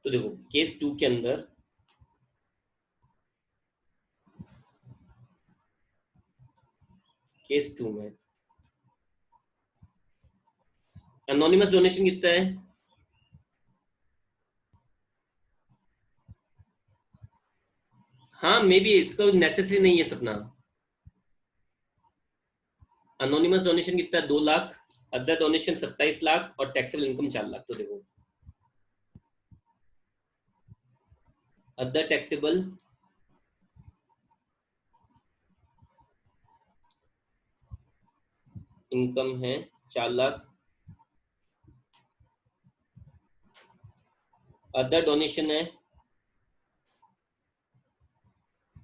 तो देखो केस 2 के अंदर केस 2 में एनोनिमस डोनेशन कितना है? हाँ मे बी इसका नेसेसरी नहीं है सपना। एनोनिमस डोनेशन कितना है? 2 लाख, अदर डोनेशन 27 लाख और टैक्सेबल इनकम 4 लाख। तो देखो अदर टैक्सेबल इनकम है 4 लाख, अदर डोनेशन है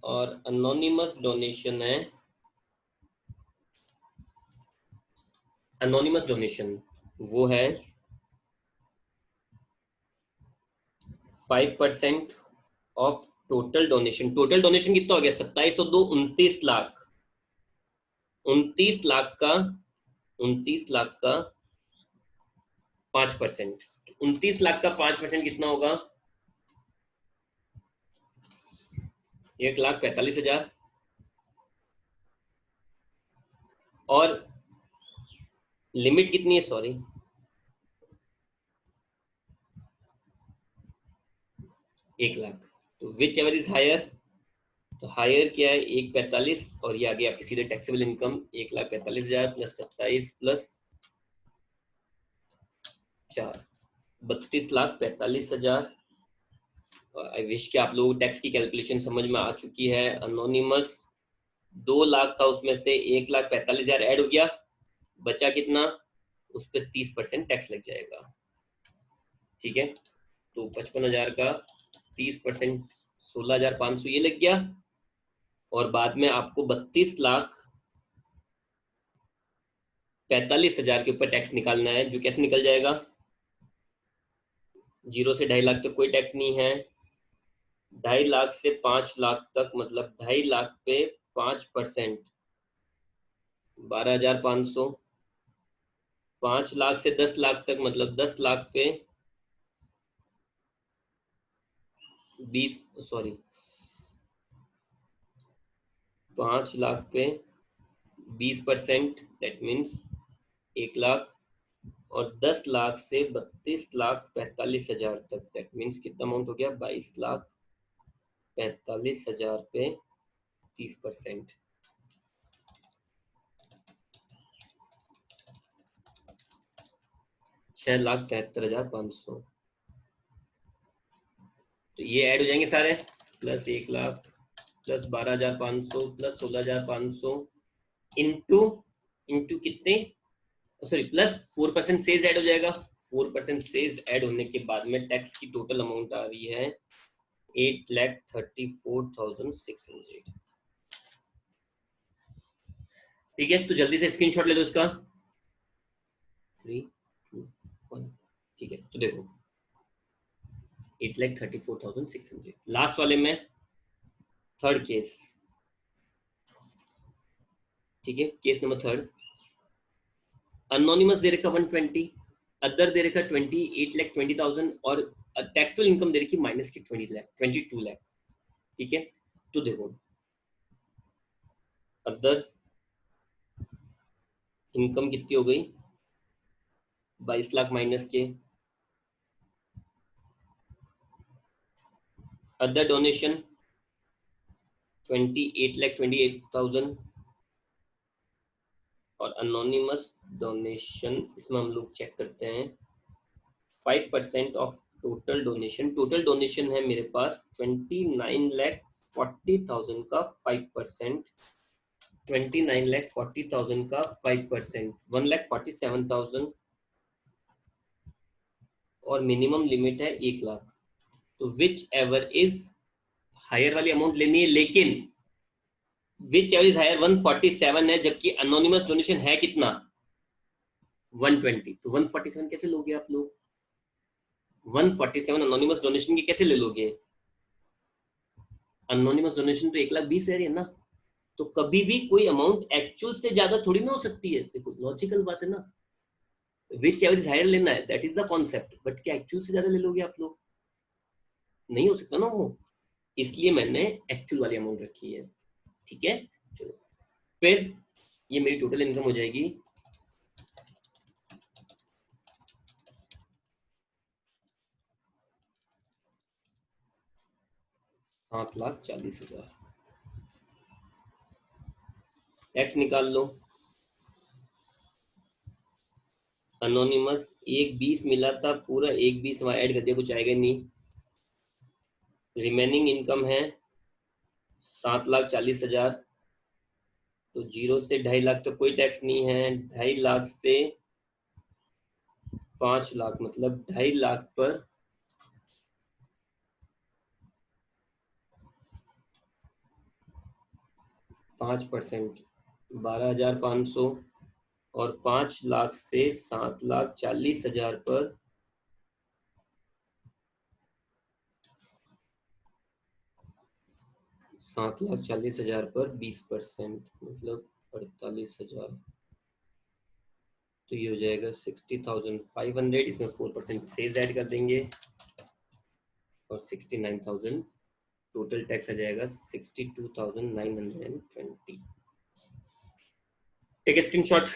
और अनोनिमस डोनेशन है। अनोनिमस डोनेशन वो है 5% of total donation. Total donation कितना हो गया? 27 और 2 29 लाख। 29 लाख का 29 लाख का 5%। 29 लाख का 5% कितना होगा? 1,45,000। और लिमिट कितनी है? सॉरी 1 लाख। तो विच एवर इज हायर, तो हायर क्या है? 1,45 और ये आगे आपकी सीधे taxable income 1,45,000 plus 27 plus 4, 32,45,000। I wish कि आप लोग टैक्स की कैलकुलेशन समझ में आ चुकी है। अनोनिमस 2 लाख था, उसमें से 1,45,000 ऐड हो गया, बचा कितना? उस पर 30% टैक्स लग जाएगा। ठीक है, तो 55,000 का 30% 16,500 ये लग गया। और बाद में आपको 32,45,000 के ऊपर टैक्स निकालना है, जो कैसे निकल जाएगा? 0 से 2.5 लाख तक कोई टैक्स नहीं है, 2.5 लाख से 5 लाख तक मतलब 2.5 लाख पे 5%, 12,500। 5 लाख से 10 लाख तक मतलब 10 लाख पे 20, सॉरी 5 लाख पे 20%, दैट मीन्स 1 लाख। और 10 लाख से 32,45,000 तक, दैट मीन्स कितना अमाउंट हो गया? 22,45,000 पे 30%, 6,73,500। तो ये ऐड हो जाएंगे सारे, plus 1 lakh plus 12,500 plus 16,500 into into कितने? सॉरी प्लस 4% सेज ऐड हो जाएगा। 4% सेज ऐड होने के बाद में टैक्स की टोटल अमाउंट आ रही है 8,34,600। ठीक है, तो जल्दी से स्क्रीनशॉट ले लो इसका। 3, 2, 1। ठीक है, तो देखो 8,34,600। लास्ट वाले में थर्ड केस। ठीक है, केस नंबर थर्ड। अनोनिमस दे रखा 120, अदर दे रखा 28,20,000 और टैक्सेबल इनकम दे रखी माइनस की 22 लाख। ठीक है, तो देखो अदर इनकम कितनी हो गई? 22 लाख माइनस के, अदर डोनेशन 28,28,000 और अनोनिमस डोनेशन इसमें हम लोग चेक करते हैं 5% of total donation. Total donation है मेरे पास 29,40,000 का 5%, 29,40,000 का 5%, 1,47,000 और मिनिमम लिमिट है 1 लाख। तो विच एवर इज हायर वाली अमाउंट लेनी है, लेकिन विच एवर इज हायर 147 है, जबकि अनोनिमस डोनेशन है कितना? 120। तो 147 कैसे लोगे आप लोग? 147 अनोनिमस डोनेशन की कैसे ले लोगे? अनोनिमस डोनेशन तो 1,20,000 है ना, तो कभी भी कोई अमाउंट एक्चुअल से ज्यादा थोड़ी ना हो सकती है। देखो लॉजिकल बात है ना, विच एवर इज हायर लेना है, that is the concept, but क्या एक्चुअल से ज्यादा ले लोगे आप लोग? नहीं हो सकता ना वो, इसलिए मैंने एक्चुअल वाली अमाउंट रखी है। ठीक है, चलो फिर ये मेरी टोटल इनकम हो जाएगी 7,40,000। टैक्स निकाल लो। अनोनिमस 1,20 मिला था, पूरा 1,20 वहां ऐड कर दिया, कुछ आएगा नहीं। रिमेनिंग इनकम है 7,40,000, तो 0 से 2.5 लाख तो कोई टैक्स नहीं है, 2.5 लाख से 5 लाख, मतलब 2.5 लाख पर 5%, 12,500, और 5 लाख से 7,40,000 पर 7,40,000 पर 20%, मतलब 48,000, तो ये हो जाएगा 60,500। इसमें 4% सेज ऐड कर देंगे और 69,000, टोटल टैक्स आ जाएगा 62,920। Take a screenshot.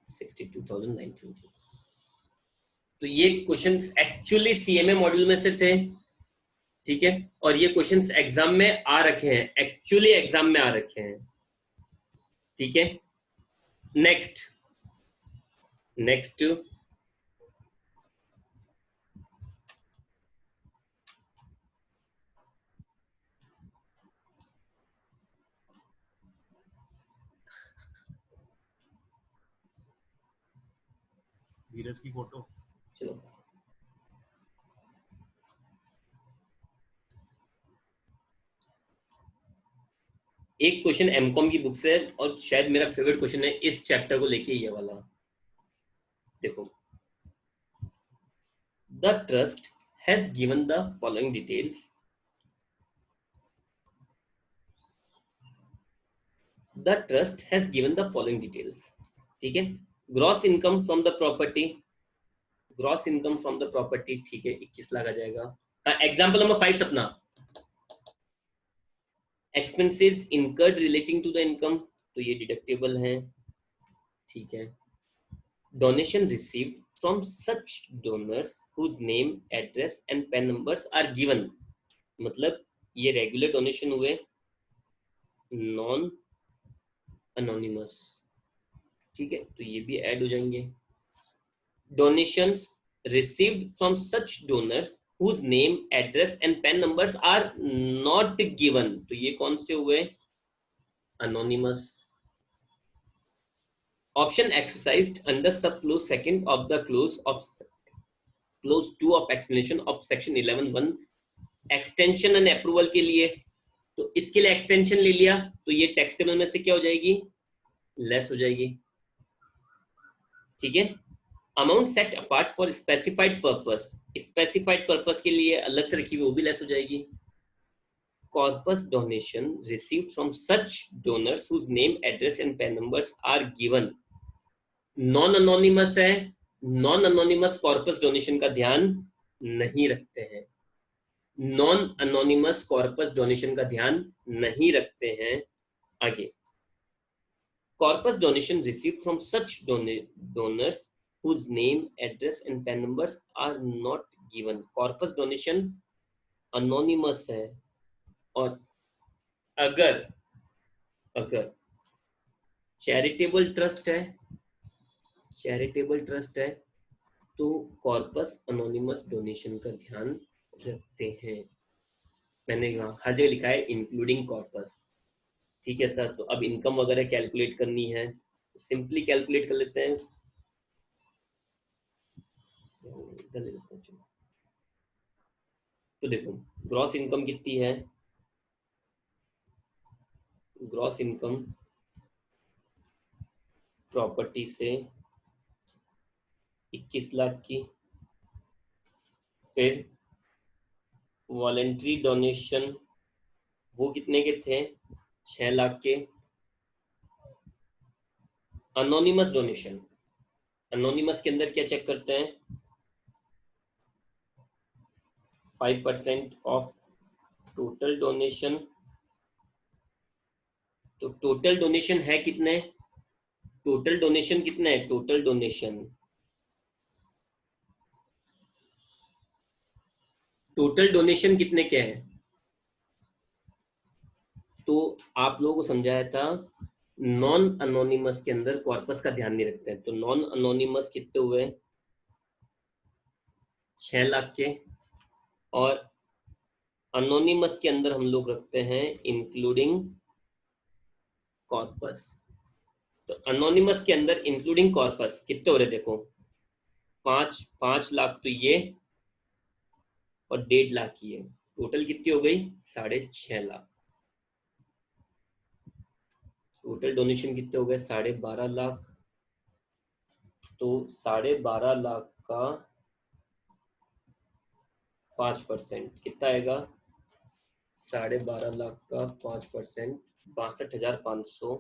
62,920। तो ये क्वेश्चंस एक्चुअली सीएमए मॉड्यूल में से थे। ठीक है, और ये क्वेश्चंस एग्जाम में आ रखे हैं, एक्चुअली एग्जाम में आ रखे हैं। ठीक है, नेक्स्ट नेक्स्ट धीरज की फोटो। चलो, एक क्वेश्चन एमकॉम की बुक से, और शायद मेरा फेवरेट क्वेश्चन है इस चैप्टर को लेके, ये वाला देखो। The trust has given the following details. The trust has given the following details. ठीक है, gross income from the property, gross income from the property, ठीक है, 21 लाख आ जाएगा। Example number 5 Sapna, expenses incurred relating to the income, तो ये deductible है। ठीक है, donation received from such donors whose name, address and PAN numbers are given, मतलब ये रेगुलर डोनेशन हुए, नॉन अनोनिमस। ठीक है, तो ये भी ऐड हो जाएंगे। Donations received from such donors whose name, address and pen numbers are not given, तो ये कौन से हुए, anonymous। Option exercised under sub clause second of the clause 2 of explanation of section 11(1), extension and approval के लिए, तो इसके लिए एक्सटेंशन ले लिया, तो ये टैक्सेबल में से क्या हो जाएगी, लेस हो जाएगी। ठीक है, amount set apart for specified purpose, specified purpose के लिए अलग से रखी हुई, वो भी लेस हो जाएगी। Corpus donation received from such donors whose name, address and PAN numbers are given, non anonymous है, नॉन अनोनिमस कॉर्पस डोनेशन का ध्यान नहीं रखते हैं, नॉन अनोनिमस कॉर्पस डोनेशन का ध्यान नहीं रखते हैं। आगे, corpus donation received from such donors whose name, address and PAN numbers are not given, corpus donation anonymous है, और अगर अगर चैरिटेबल ट्रस्ट है, चैरिटेबल ट्रस्ट है, तो कॉर्पस अनोनिमस डोनेशन का ध्यान रखते हैं। मैंने यहाँ हर जगह लिखा है इंक्लूडिंग कॉर्पस। ठीक है सर, तो अब इनकम वगैरह कैलकुलेट करनी है, सिंपली कैलकुलेट कर लेते हैं। तो देखो, ग्रॉस इनकम कितनी है, ग्रॉस इनकम प्रॉपर्टी से 21 लाख की, फिर वॉलेंट्री डोनेशन वो कितने के थे, 6 लाख के। अनोनिमस डोनेशन, अनोनिमस के अंदर क्या चेक करते हैं? 5% ऑफ टोटल डोनेशन। तो टोटल डोनेशन है कितने? टोटल डोनेशन कितने है? टोटल डोनेशन, टोटल डोनेशन कितने के हैं? तो आप लोगों को समझाया था नॉन अनोनिमस के अंदर कॉर्पस का ध्यान नहीं रखते हैं। तो नॉन अनोनिमस कितने हुए? 6 लाख के। और अनोनिमस के अंदर हम लोग रखते हैं इंक्लूडिंग कॉर्पस। तो अनोनिमस के अंदर इंक्लूडिंग कॉर्पस कितने हो रहे? देखो 5 लाख तो ये, और 1.5 लाख ये, टोटल कितनी हो गई? 6.5 लाख। टोटल डोनेशन कितने हो गए? 12.5 लाख। तो 12.5 लाख का 5% कितना आएगा? 12.5 लाख का 5% 62,500।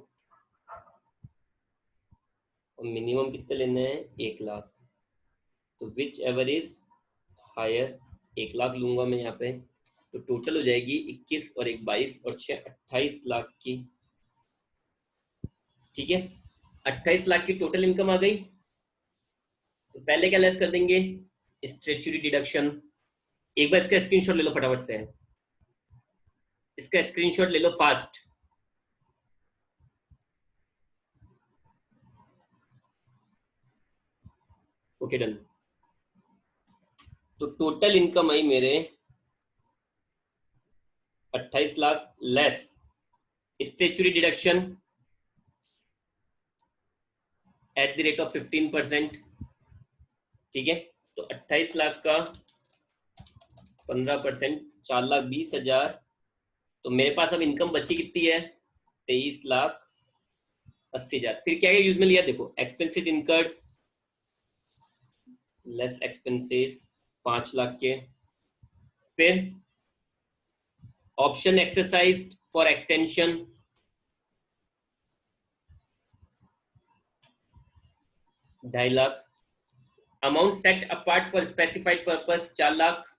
और मिनिमम कितने लेने हैं? 1 लाख। तो whichever is higher, 1 lakh लूंगा मैं यहाँ पे। तो टोटल हो जाएगी 21 और 1 22 और 6 28 लाख की। ठीक है, 28 लाख की टोटल इनकम आ गई। तो पहले क्या लेस कर देंगे? Statutory deduction. एक बार इसका स्क्रीनशॉट ले लो फटाफट से, इसका स्क्रीनशॉट ले लो फास्ट। Okay done. तो टोटल इनकम आई मेरे 28 lakh less statutory deduction at the rate of 15%। ठीक है, तो 28 लाख का 15% 4,20,000। तो मेरे पास अब इनकम बची कितनी है? 23,80,000। फिर क्या यूज में लिया? देखो expenses incurred less expenses 5 lakh के। फिर option exercised for extension 2.5 lakh. Amount set apart for specified purpose 4 lakh.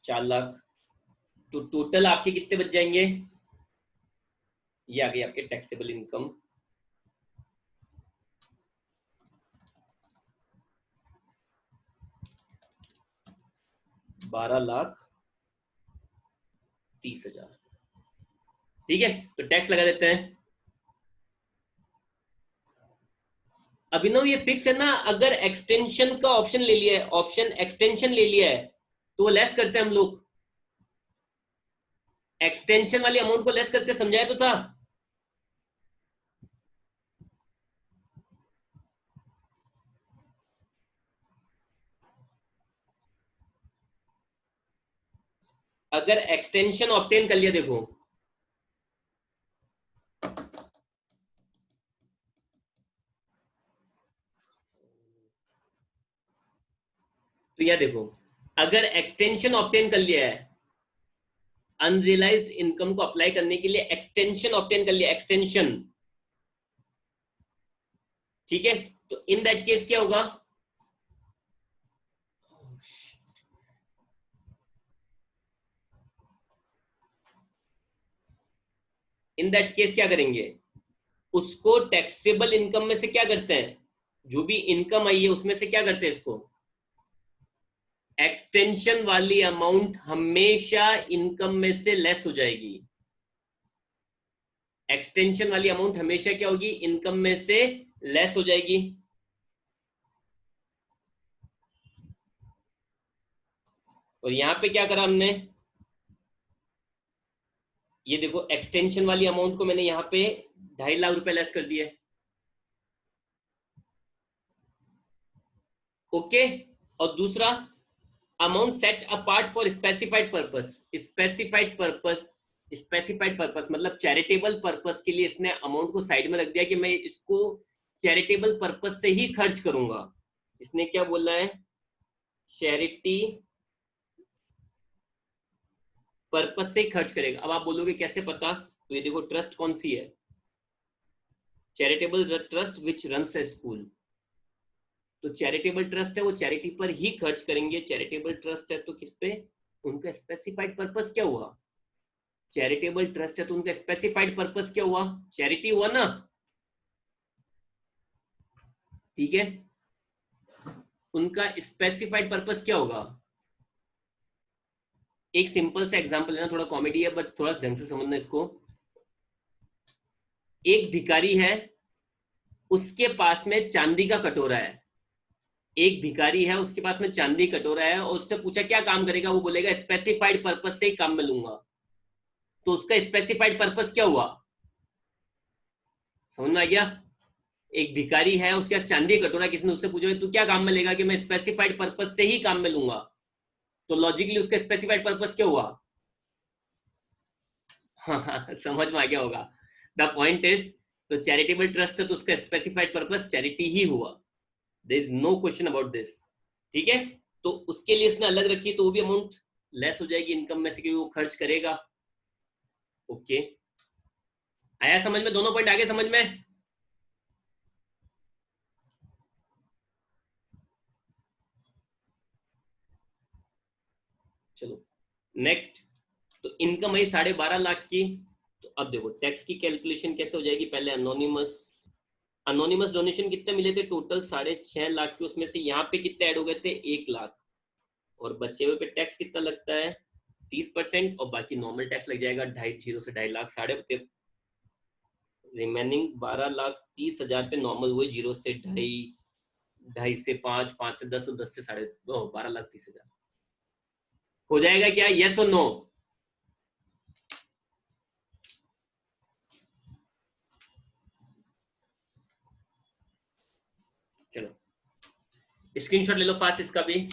4 lakh. तो टोटल आपके कितने बच जाएंगे? ये आ गई आपके टैक्सेबल इनकम। 12,30,000। ठीक है, तो टैक्स लगा देते हैं। अभिनव ये फिक्स है ना? अगर एक्सटेंशन का ऑप्शन ले लिया है, ऑप्शन एक्सटेंशन ले लिया है, तो वो लेस करते हैं हम लोग। एक्सटेंशन वाली अमाउंट को लेस करते, समझाया तो था। अगर एक्सटेंशन ऑब्टेन कर लिया, देखो तो यह देखो, अगर एक्सटेंशन ऑब्टेन कर लिया है, अनरियलाइज्ड इनकम को अप्लाई करने के लिए एक्सटेंशन ऑब्टेन कर लिया, एक्सटेंशन। ठीक है, तो इन दैट केस क्या होगा? इन दैट केस क्या करेंगे? उसको टैक्सेबल इनकम में से क्या करते हैं? जो भी इनकम आई है उसमें से क्या करते हैं? इसको एक्सटेंशन वाली अमाउंट हमेशा इनकम में से लेस हो जाएगी। एक्सटेंशन वाली अमाउंट हमेशा क्या होगी? इनकम में से लेस हो जाएगी। और यहां पे क्या करा हमने? ये देखो एक्सटेंशन वाली अमाउंट को मैंने यहाँ पे 2.5 लाख रुपए लेस कर दिए। ओके, और दूसरा amount set apart for specified purpose. Specified purpose, specified purpose मतलब चैरिटेबल पर्पस के लिए इसने अमाउंट को साइड में रख दिया कि मैं इसको चैरिटेबल पर्पस से ही खर्च करूंगा। इसने क्या बोला है? चैरिटी पर्पस से ही खर्च करेगा। अब आप बोलोगे कैसे पता? तो ये देखो ट्रस्ट कौन सी है? चैरिटेबल ट्रस्ट विच रन्स ए स्कूल, तो चैरिटेबल ट्रस्ट है वो चैरिटी पर ही खर्च करेंगे। चैरिटेबल ट्रस्ट है तो किस पे, उनका स्पेसिफाइड पर्पस क्या हुआ, चैरिटेबल ट्रस्ट है तो उनका स्पेसिफाइड पर्पस क्या हुआ, चैरिटी हुआ ना, ठीक है। उनका स्पेसिफाइड पर्पस क्या होगा, एक सिंपल सा एग्जांपल लेना, थोड़ा कॉमेडी है बट थोड़ा ढंग से समझना इसको। एक भिखारी है, उसके पास में चांदी का कटोरा है, एक भिखारी है उसके पास में चांदी कटोरा है, और उससे पूछा क्या काम करेगा, वो बोलेगा स्पेसिफाइड पर्पस से ही काम में लूंगा। तो उसका स्पेसिफाइड पर्पस क्या हुआ, समझ में आ गया। एक भिखारी है उसके पास चांदी कटोरा, किसने उससे पूछा तू क्या काम में लेगा, कि मैं स्पेसिफाइड पर्पस से ही काम में लूंगा, तो लॉजिकली उसका स्पेसिफाइड पर्पस क्या हुआ। हाँ समझ में आ गया होगा। द पॉइंट इज, तो चैरिटेबल ट्रस्ट है तो उसका स्पेसिफाइड पर्पस चैरिटी ही हुआ, there is no question about this, ठीक है। तो उसके लिए इसने अलग रखी, तो वो भी अमाउंट लेस हो जाएगी इनकम में से, क्योंकि वो खर्च करेगा। ओके, आया समझ में, दोनों पॉइंट आगे समझ में। चलो नेक्स्ट, तो इनकम है 12.5 लाख की। तो अब देखो टैक्स की कैलकुलेशन कैसे हो जाएगी, पहले अनोनिमस, अनोनिमस डोनेशन कितने मिले थे टोटल, 6.5 लाख के, उसमें से यहाँ पे कितने ऐड हो गए थे, 1 लाख, और बचे हुए पे टैक्स कितना लगता है 30%, और बाकी नॉर्मल टैक्स लग जाएगा 2.5 से 2.5 लाख, साढ़े रिमेनिंग 12,30,000 पे नॉर्मल हुए, 0 से 2.5, 2.5 से 5, 5 से 10 और 10 से 2.5, 12,30,000 हो जाएगा क्या, यस और नो। चलो स्क्रीनशॉट ले लो फास्ट इसका भी।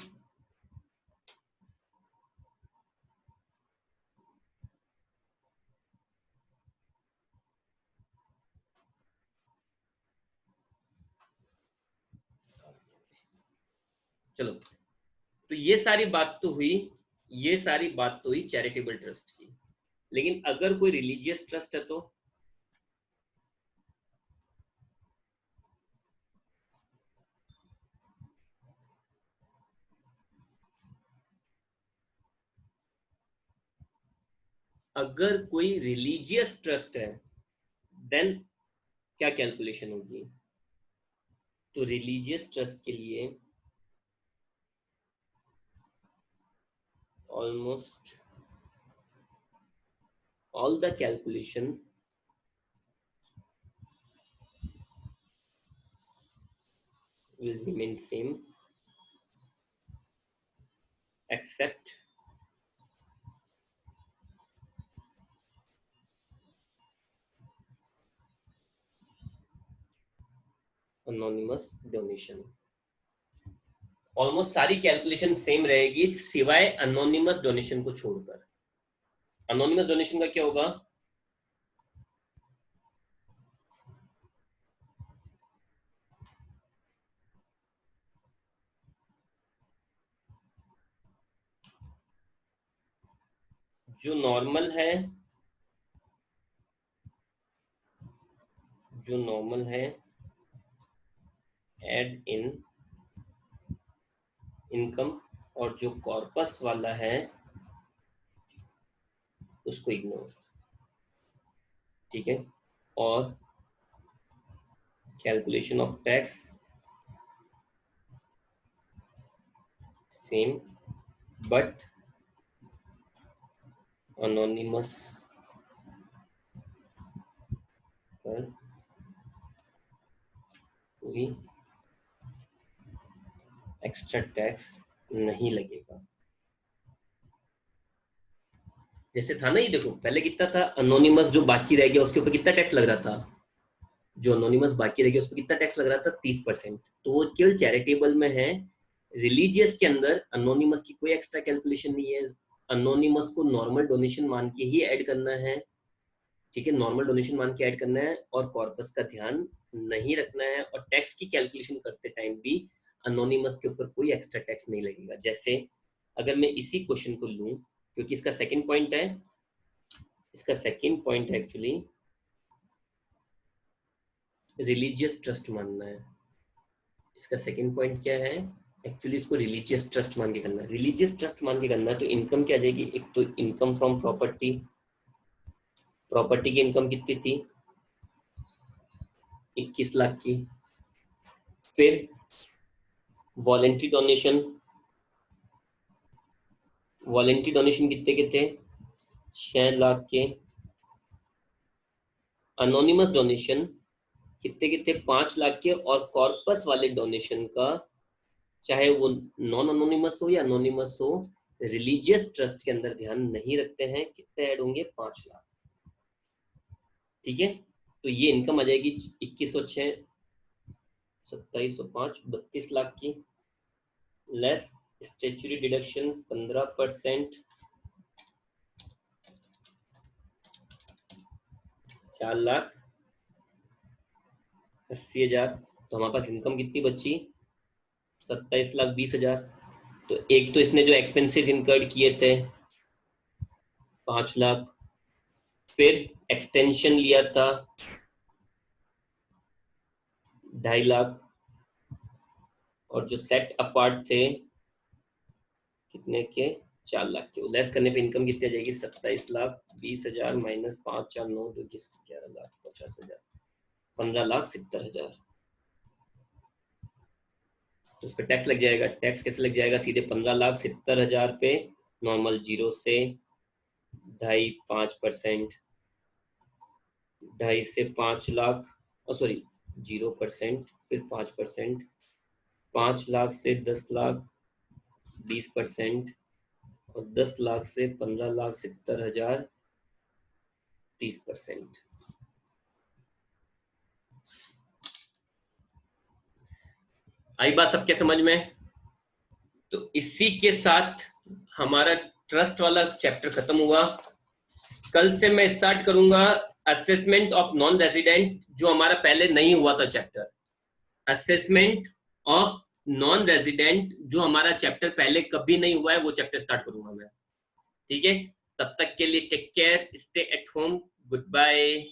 चलो, तो ये सारी बात तो हुई, ये सारी बात तो हुई चैरिटेबल ट्रस्ट की, लेकिन अगर कोई रिलीजियस ट्रस्ट है तो, अगर कोई रिलीजियस ट्रस्ट है देन क्या कैलकुलेशन होगी, तो रिलीजियस ट्रस्ट के लिए almost all the calculation will remain same except anonymous donation। Almost सारी कैलकुलेशन सेम रहेगी सिवाय अनोनिमस डोनेशन को छोड़कर। अनोनिमस डोनेशन का क्या होगा, जो नॉर्मल है, जो नॉर्मल है एड इन इनकम, और जो कॉर्पस वाला है उसको इग्नोर, ठीक है। और calculation of tax same, but anonymous पर कोई एक्स्ट्रा टैक्स नहीं लगेगा। जैसे था ना, ये देखो पहले कितना था, अनोनिमस जो बाकी रह गया उसके ऊपर कितना टैक्स लग रहा था, जो अनोनिमस बाकी रह गया उस पर कितना टैक्स लग रहा था 30%, तो वो केवल चैरिटेबल में है। रिलीजियस के अंदर अनोनिमस की कोई एक्स्ट्रा कैलकुलेशन नहीं है, अनोनिमस को नॉर्मल डोनेशन मान के ही ऐड करना है, ठीक है, नॉर्मल डोनेशन मान के ऐड करना है, और कॉर्पस का ध्यान नहीं रखना है, और टैक्स की कैलकुलेशन करते टाइम भी अनोनिमस के ऊपर कोई एक्स्ट्रा टैक्स नहीं लगेगा। जैसे अगर मैं इसी क्वेश्चन को लूं, क्योंकि इसका सेकंड पॉइंट है, इसका सेकंड पॉइंट है एक्चुअली, रिलीजियस ट्रस्ट मानना है। इसका सेकंड पॉइंट क्या है, एक्चुअली इसको रिलीजियस ट्रस्ट मान के करना है। रिलीजियस ट्रस्ट मान के करना है तो इनकम क्या आ जाएगी, एक तो इनकम फ्रॉम प्रॉपर्टी, प्रॉपर्टी की इनकम कितनी थी 21 लाख की। फिर वॉलेंट्री डोनेशन, वॉलेंट्री डोनेशन कितने के थे 6 लाख के। अनोनिमस डोनेशन कितने के थे 5 लाख के। और कॉर्पस वाले डोनेशन का, चाहे वो नॉन अनोनिमस हो या अनोनिमस हो, रिलीजियस ट्रस्ट के अंदर ध्यान नहीं रखते हैं, कितने ऐड होंगे 5 लाख। ठीक है, तो ये इनकम आ जाएगी 2106 2705 32 लाख की, लेस स्टैट्यूटरी डिडक्शन 15%, 4,80,000। तो हमारे पास इनकम कितनी बची 27,20,000। तो एक तो इसने जो एक्सपेंसेस इनकर्ड किए थे 5 लाख, फिर एक्सटेंशन लिया था 2.5 लाख, और जो सेट अपार्ट थे कितने के 4 लाख के। लेस करने पे इनकम कितनी आ जाएगी 27,20,000 माइनस 5 4 9 2 11,50,000 15,70,000। तो उस पर टैक्स लग जाएगा। टैक्स कैसे लग जाएगा, सीधे 15,70,000 पे नॉर्मल 0 से 2.5-5%, 2.5 से 5 लाख, सॉरी 0%, फिर 5%, 5 लाख से 10 लाख 20%, और 10 लाख से 15,70,000 30%। आई बात सबके समझ में। तो इसी के साथ हमारा ट्रस्ट वाला चैप्टर खत्म हुआ। कल से मैं स्टार्ट करूंगा असेसमेंट ऑफ नॉन रेजिडेंट, जो हमारा पहले नहीं हुआ था chapter. Assessment of non resident जो हमारा चैप्टर पहले कभी नहीं हुआ है, वो चैप्टर स्टार्ट करूंगा मैं। ठीक है, तब तक के लिए take care, stay at home, good bye.